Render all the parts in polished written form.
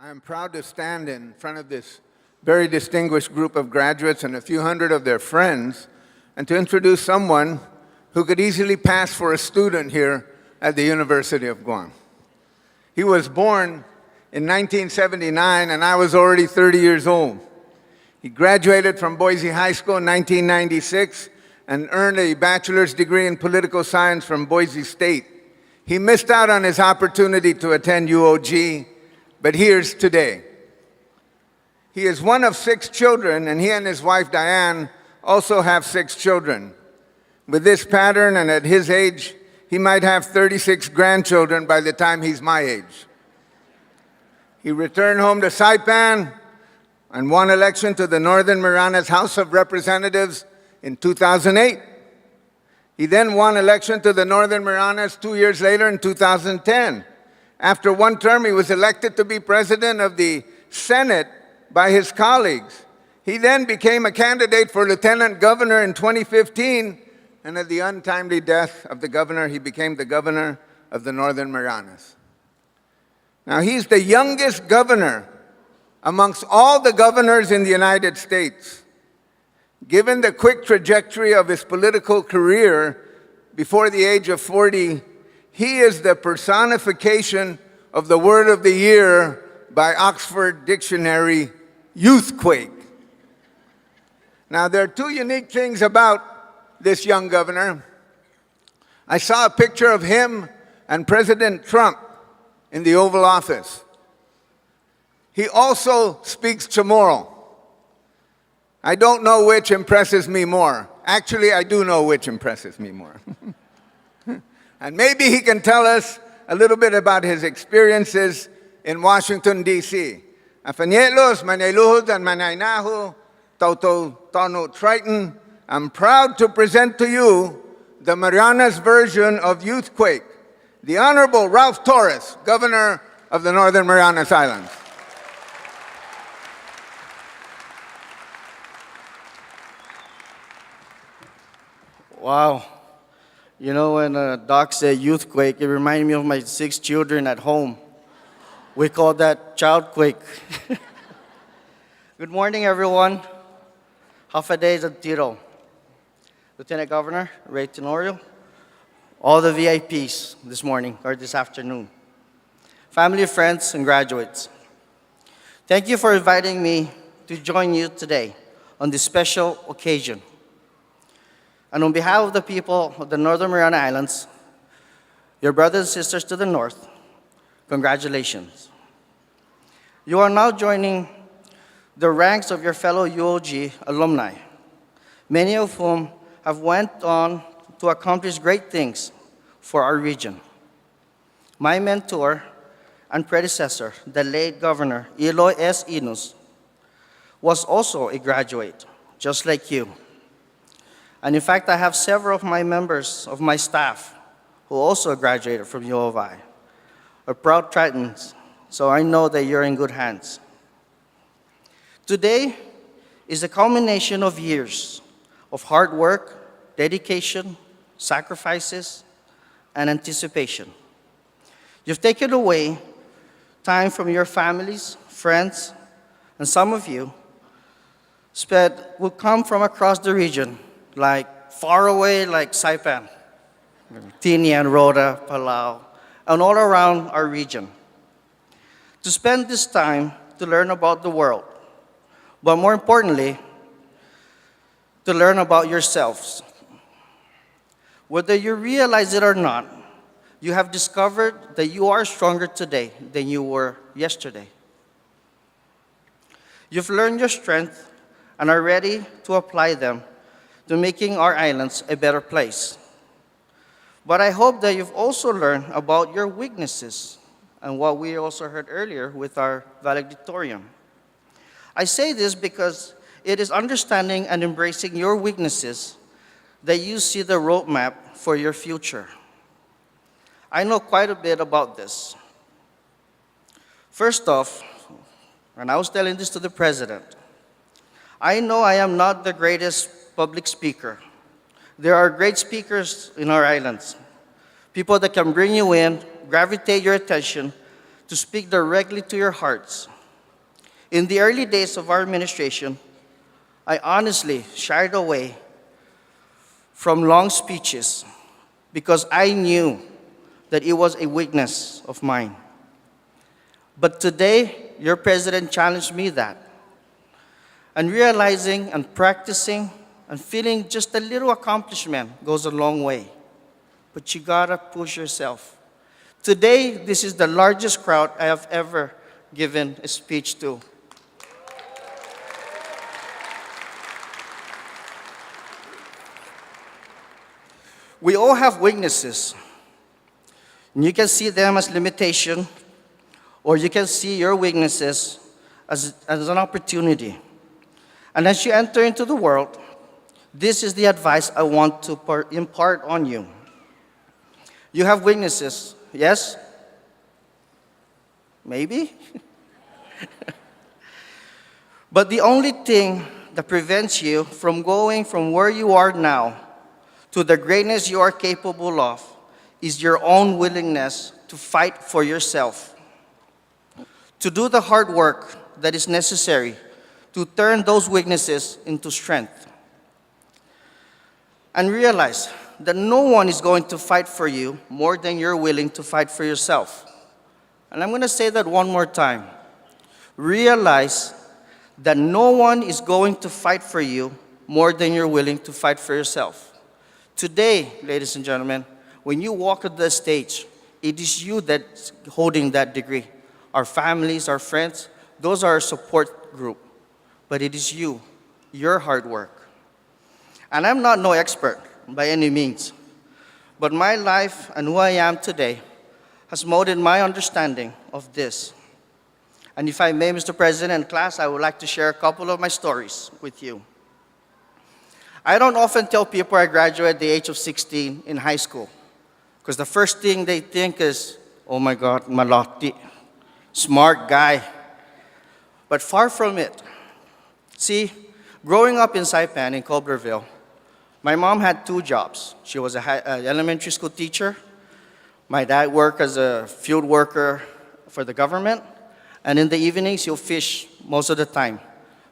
I am proud to stand in front of this very distinguished group of graduates and a few hundred of their friends and to introduce someone who could easily pass for a student here at the University of Guam. He was born in 1979 and I was already 30 years old. He graduated from Boise High School in 1996 and earned a bachelor's degree in political science from Boise State. He missed out on his opportunity to attend UOG, but here's today. He is one of 6 children, and he and his wife, Diane, also have 6 children. With this pattern, and at his age, he might have 36 grandchildren by the time he's my age. He returned home to Saipan and won election to the Northern Mariana House of Representatives in 2008. He then won election to the Northern Marianas 2 years later in 2010. After one term, he was elected to be president of the Senate by his colleagues. He then became a candidate for lieutenant governor in 2015, and at the untimely death of the governor, he became the governor of the Northern Marianas. Now, he's the youngest governor amongst all the governors in the United States. Given the quick trajectory of his political career before the age of 40, he is the personification of the word of the year by Oxford Dictionary, youthquake. Now, there are 2 unique things about this young governor. I saw a picture of him and President Trump in the Oval Office. He also speaks Chamorro. I don't know which impresses me more. Actually, I do know which impresses me more. And maybe he can tell us a little bit about his experiences in Washington, D.C. Afanielos, Manailuhod, and Manainahu, Tauto Tano Triton, I'm proud to present to you the Marianas version of Youthquake, the Honorable Ralph Torres, Governor of the Northern Mariana Islands. Wow. You know, when Doc said youthquake, it reminded me of my 6 children at home. We call that childquake. Good morning, everyone. Half a day is a tiro. Lieutenant Governor Ray Tenorio, all the VIPs this morning or this afternoon, family, friends, and graduates. Thank you for inviting me to join you today on this special occasion. And on behalf of the people of the Northern Mariana Islands, your brothers and sisters to the north, congratulations. You are now joining the ranks of your fellow UOG alumni, many of whom have went on to accomplish great things for our region. My mentor and predecessor, the late Governor Eloy S. Inos, was also a graduate, just like you. And in fact, I have several of my members of my staff who also graduated from U of I, are proud Tritons, so I know that you're in good hands. Today is a culmination of years of hard work, dedication, sacrifices, and anticipation. You've taken away time from your families, friends, and some of you will come from across the region, like far away, like Saipan, Tinian, Rhoda, Palau, and all around our region, to spend this time to learn about the world, but more importantly, to learn about yourselves. Whether you realize it or not, you have discovered that you are stronger today than you were yesterday. You've learned your strength and are ready to apply them to making our islands a better place. But I hope that you've also learned about your weaknesses and what we also heard earlier with our valedictorian. I say this because it is understanding and embracing your weaknesses that you see the roadmap for your future. I know quite a bit about this. First off, and I was telling this to the president, I know I am not the greatest public speaker. There are great speakers in our islands, people that can bring you in, gravitate your attention to speak directly to your hearts. In the early days of our administration, I honestly shied away from long speeches because I knew that it was a weakness of mine. But today, your president challenged me that. And realizing and practicing and feeling just a little accomplishment goes a long way. But you gotta push yourself. Today, this is the largest crowd I have ever given a speech to. We all have weaknesses. And you can see them as limitation, or you can see your weaknesses as an opportunity. And as you enter into the world, this is the advice I want to impart on you. You have weaknesses, yes? Maybe? But the only thing that prevents you from going from where you are now to the greatness you are capable of is your own willingness to fight for yourself, to do the hard work that is necessary to turn those weaknesses into strength. And realize that no one is going to fight for you more than you're willing to fight for yourself. And I'm going to say that one more time. Realize that no one is going to fight for you more than you're willing to fight for yourself. Today, ladies and gentlemen, when you walk on the stage, it is you that's holding that degree. Our families, our friends, those are our support group. But it is you, your hard work. And I'm not no expert by any means, but my life and who I am today has molded my understanding of this. And if I may, Mr. President and class, I would like to share a couple of my stories with you. I don't often tell people I graduated at the age of 16 in high school, because the first thing they think is, oh my God, malati, smart guy. But far from it. See, growing up in Saipan, in Culberville, my mom had two jobs. She was an elementary school teacher. My dad worked as a field worker for the government. And in the evenings, he'll fish most of the time.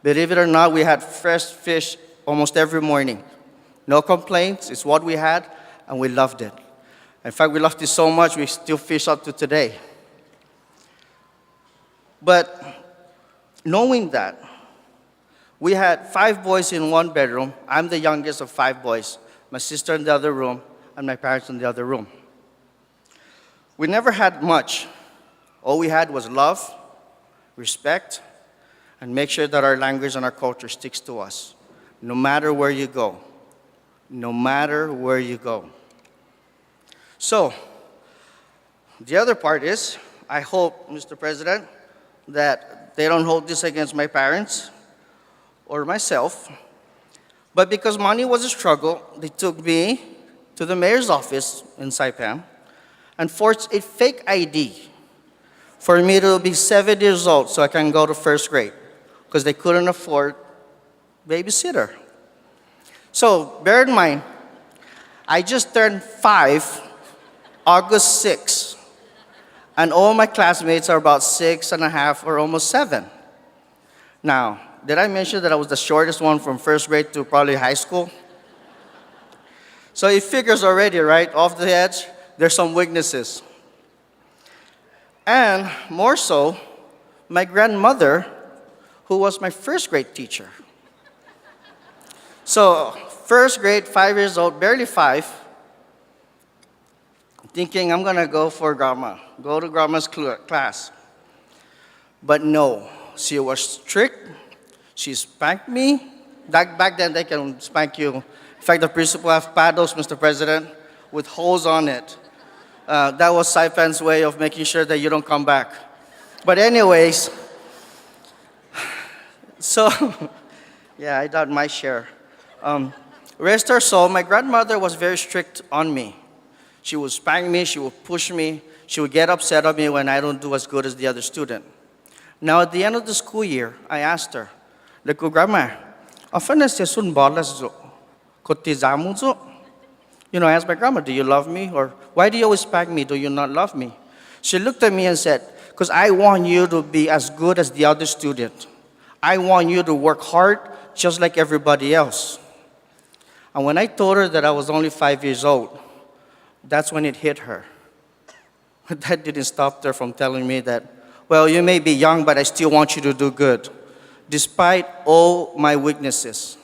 Believe it or not, we had fresh fish almost every morning. No complaints, it's what we had, and we loved it. In fact, we loved it so much, we still fish up to today. But knowing that, we had 5 boys in one bedroom. I'm the youngest of 5 boys. My sister in the other room, and my parents in the other room. We never had much. All we had was love, respect, and make sure that our language and our culture sticks to us, no matter where you go. No matter where you go. So, the other part is, I hope, Mr. President, that they don't hold this against my parents or myself, but because money was a struggle, they took me to the mayor's office in Saipan and forced a fake ID for me to be 7 years old so I can go to first grade, because they couldn't afford babysitter. So, bear in mind, I just turned 5 August 6, and all my classmates are about 6.5 or almost 7. Now, did I mention that I was the shortest one from first grade to probably high school? So it figures already, right? Off the edge, there's some weaknesses. And more so, my grandmother, who was my first grade teacher. So, first grade, 5 years old, barely 5, thinking I'm gonna go for grandma, go to grandma's class. But no, she was strict. She spanked me. Back then, they can spank you. In fact, the principal have paddles, Mr. President, with holes on it. That was Saipan's way of making sure that you don't come back. But anyways, so, yeah, I got my share. Rest her soul, my grandmother was very strict on me. She would spank me, she would push me, she would get upset at me when I don't do as good as the other student. Now, at the end of the school year, I asked her, Grandma, often I say, you know, I asked my grandma, do you love me? Or why do you always spank me? Do you not love me? She looked at me and said, because I want you to be as good as the other student. I want you to work hard just like everybody else. And when I told her that I was only 5 years old, that's when it hit her. But that didn't stop her from telling me that, well, you may be young, but I still want you to do good, despite all my weaknesses.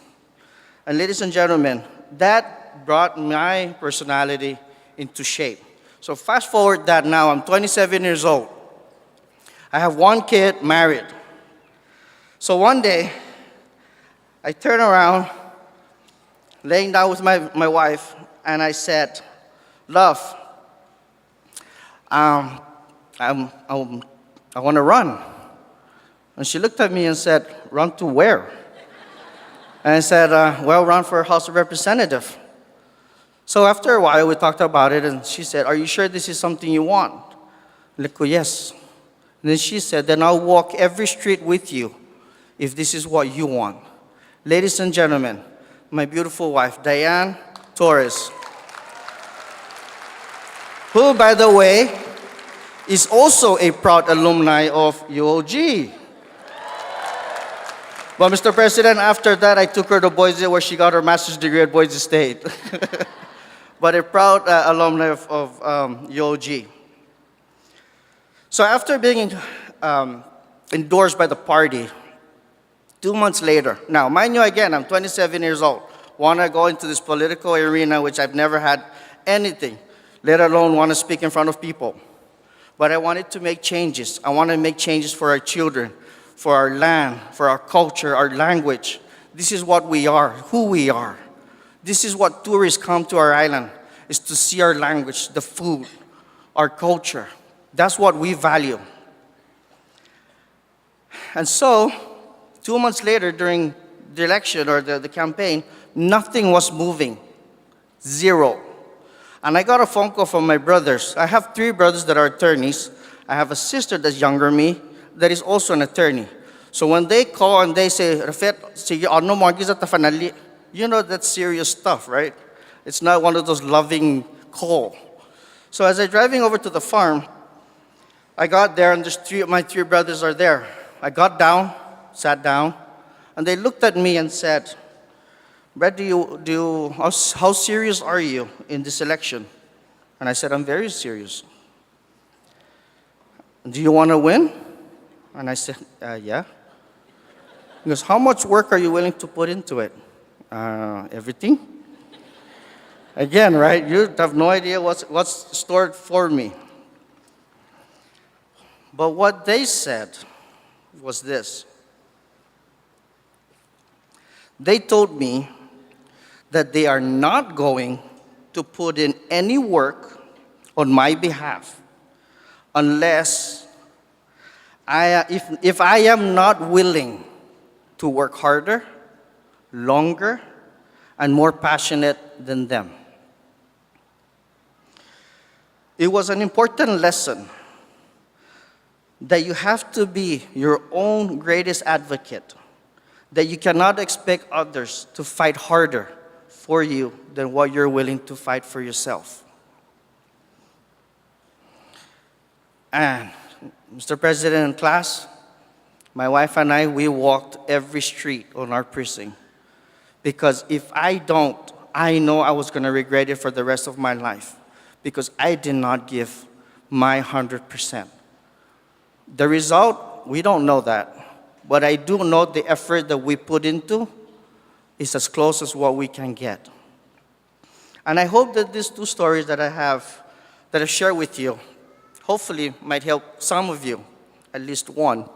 And ladies and gentlemen, that brought my personality into shape. So fast forward that now, I'm 27 years old. I have one kid, married. So one day, I turn around, laying down with my wife, and I said, love, I want to run. And she looked at me and said, run to where? And I said, well, run for House of Representatives. So after a while, we talked about it, and she said, are you sure this is something you want? I said, yes. And then she said, then I'll walk every street with you if this is what you want. Ladies and gentlemen, my beautiful wife, Diane Torres, who, by the way, is also a proud alumni of UOG. But Mr. President, after that, I took her to Boise, where she got her master's degree at Boise State. But a proud alumni of UOG. So after being endorsed by the party, 2 months later, now mind you again, I'm 27 years old, want to go into this political arena which I've never had anything, let alone want to speak in front of people. But I wanted to make changes. I want to make changes for our children, for our land, for our culture, our language. This is what we are, who we are. This is what tourists come to our island, is to see our language, the food, our culture. That's what we value. And so, 2 months later, during the election or the campaign, nothing was moving. Zero. And I got a phone call from my brothers. I have 3 brothers that are attorneys. I have a sister that's younger than me that is also an attorney. So when they call and they say, Rafet, sige, ano mo, fanali, you know that's serious stuff, right? It's not one of those loving call. So as I'm driving over to the farm, I got there and my 3 brothers are there. I got down, sat down, and they looked at me and said, Brad, how serious are you in this election? And I said, I'm very serious. Do you want to win? And I said, yeah. He goes, how much work are you willing to put into it? Everything. Again, right? You have no idea what's stored for me. But what they said was this. They told me that they are not going to put in any work on my behalf unless if I am not willing to work harder, longer, and more passionate than them. It was an important lesson that you have to be your own greatest advocate, that you cannot expect others to fight harder for you than what you're willing to fight for yourself. And Mr. President and class, my wife and I, we walked every street on our precinct. Because if I don't, I know I was going to regret it for the rest of my life. Because I did not give my 100%. The result, we don't know that. But I do know the effort that we put into is as close as what we can get. And I hope that these 2 stories that I share with you, hopefully might help some of you, at least one.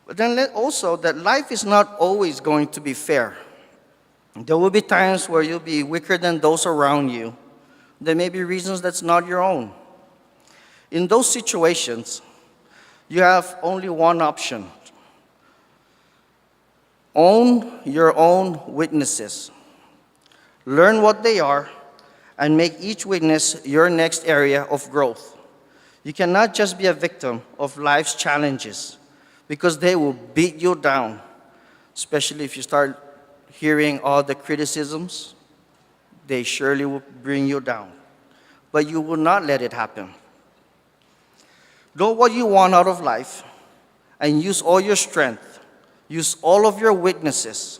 But then also that life is not always going to be fair. There will be times where you'll be weaker than those around you. There may be reasons that's not your own. In those situations, you have only one option. Own your own weaknesses. Learn what they are and make each weakness your next area of growth. You cannot just be a victim of life's challenges because they will beat you down, especially if you start hearing all the criticisms. They surely will bring you down. But you will not let it happen. Know what you want out of life and use all your strength, use all of your weaknesses,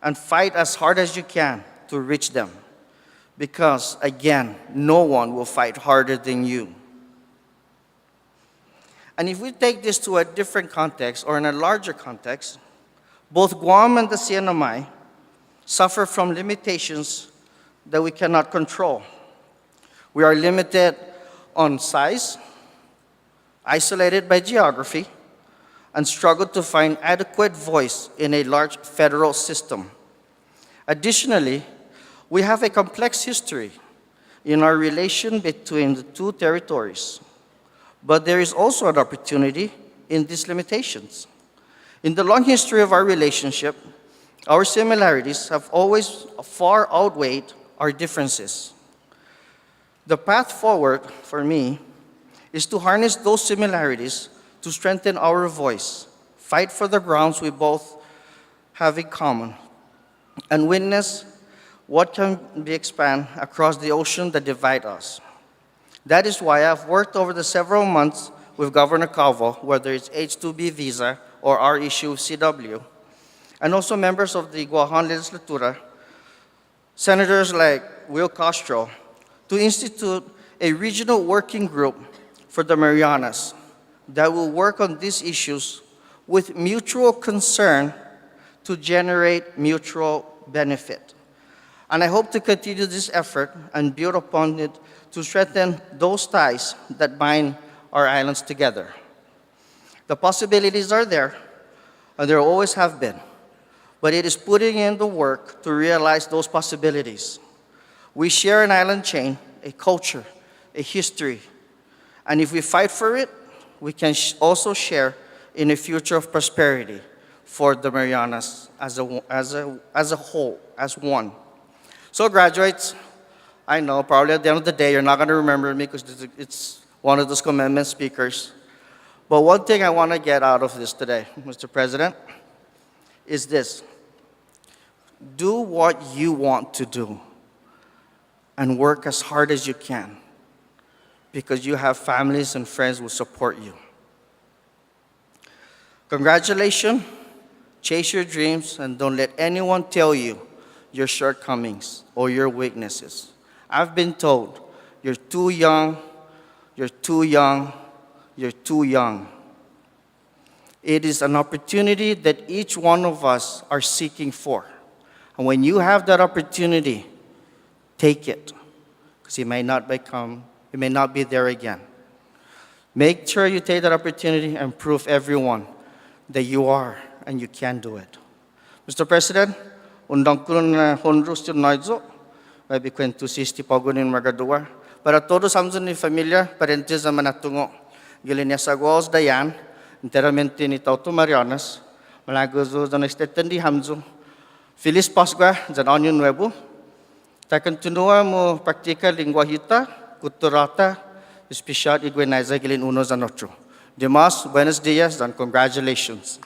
and fight as hard as you can to reach them. Because, again, no one will fight harder than you. And if we take this to a different context, or in a larger context, both Guam and the CNMI suffer from limitations that we cannot control. We are limited on size, isolated by geography, and struggle to find adequate voice in a large federal system. Additionally, we have a complex history in our relation between the two territories. But there is also an opportunity in these limitations. In the long history of our relationship, our similarities have always far outweighed our differences. The path forward for me is to harness those similarities to strengthen our voice, fight for the grounds we both have in common, and witness what can be expanded across the ocean that divide us. That is why I've worked over the several months with Governor Calvo, whether it's H-2B visa or our issue of CW, and also members of the Guahan Legislatura, senators like Will Castro, to institute a regional working group for the Marianas that will work on these issues with mutual concern to generate mutual benefit. And I hope to continue this effort and build upon it to strengthen those ties that bind our islands together. The possibilities are there, and there always have been, but it is putting in the work to realize those possibilities. We share an island chain, a culture, a history, and if we fight for it, we can also share in a future of prosperity for the Marianas as a whole, as one. So graduates, I know probably at the end of the day you're not going to remember me because it's one of those commencement speakers. But one thing I want to get out of this today, Mr. President, is this. Do what you want to do and work as hard as you can because you have families and friends who support you. Congratulations, chase your dreams, and don't let anyone tell you your shortcomings or your weaknesses. I've been told, you're too young, you're too young, you're too young. It is an opportunity that each one of us are seeking for. And when you have that opportunity, take it, because it may not be there again. Make sure you take that opportunity and prove everyone that you are and you can do it. Mr. President, undang ko na honros yung noidzo, may bikwento sisti pagunin magadua. Para todos hamzon ni familia, parentes na manatungo. Gilinya sa guaos dayan, enteramente ni Tauto Marianas, malagozo dan estetendi hamzo. Feliz Pascua, dan Año Nuevo. Ta continua mo praktika lingua hita, kulturata, especial iguenaiza gilin uno za nocho. Demás, buenos días and congratulations.